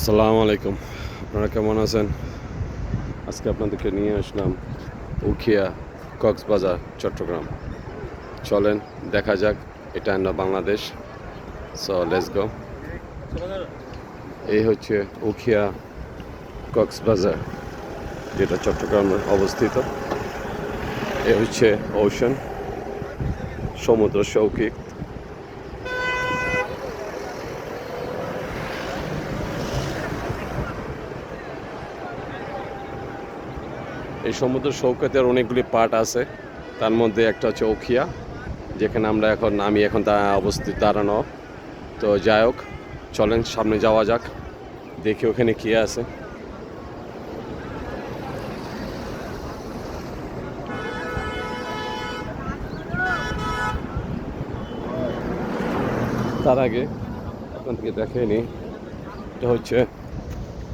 আসসালামু আলাইকুম। আপনারা কেমন আছেন? আজকে আপনাদেরকে নিয়ে আসলাম উখিয়া, কক্সবাজার, চট্টগ্রাম। চলেন দেখা যাক, এটা হলো বাংলাদেশ। So let's go. এই হচ্ছে উখিয়া, কক্সবাজার, যেটা চট্টগ্রামে অবস্থিত। এ হচ্ছে ওশান, সমুদ্র সৈকত। এই সমুদ্র সৈকতের অনেকগুলি পার্ট আছে, তার মধ্যে একটা হচ্ছে উখিয়া, যেখানে আমি এখন তা অবস্থিত দাঁড়ানো। তো যাই হোক, চলেন সামনে যাওয়া যাক, দেখি ওখানে কী আছে। তার আগে আপনাদেরকে দেখে নিই, এটা হচ্ছে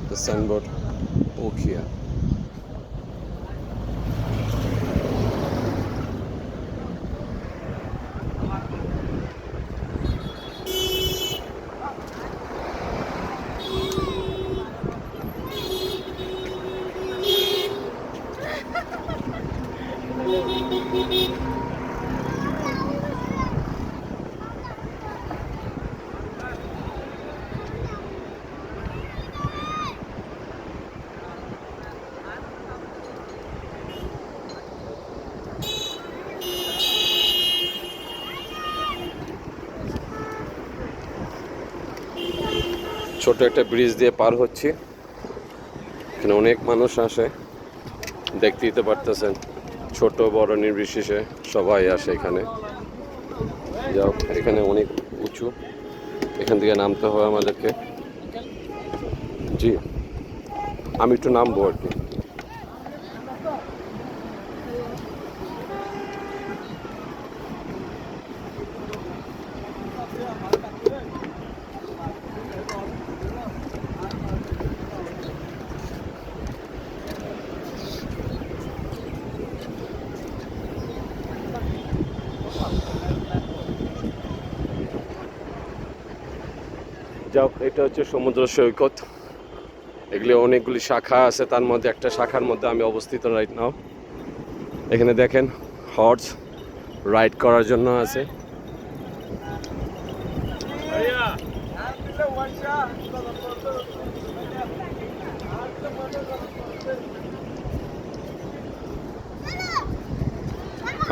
দ্য সাইনবোর্ড উখিয়া। ছোট একটা ব্রিজ দিয়ে পার হচ্ছি, এখানে অনেক মানুষ আসে, দেখতেই তো পারতেছেন, ছোট বড় নির্বিশেষে সবাই আসে এখানে। যাও, এখানে অনেক উঁচু, এখান থেকে নামতে হবে আমাদেরকে। জি, আমি একটু নামবো আর কি। যাও, এটা হচ্ছে সমুদ্র সৈকত। এগুলি অনেকগুলি শাখা আছে, তার মধ্যে একটা শাখার মধ্যে আমি অবস্থিত রাইট নাও। এখানে দেখেন, হর্স রাইড করার জন্য আছে।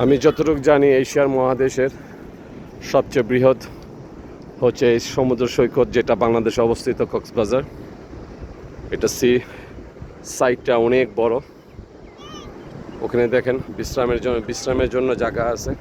আমি যতটুকু জানি, এশিয়ার মহাদেশের সবচেয়ে বৃহৎ হচ্ছে এই সমুদ্র সৈকত, যেটা বাংলাদেশে অবস্থিত, কক্সবাজার। এটা সাইটটা অনেক বড়। ওখানে দেখেন বিশ্রামের জন্য জায়গা আছে।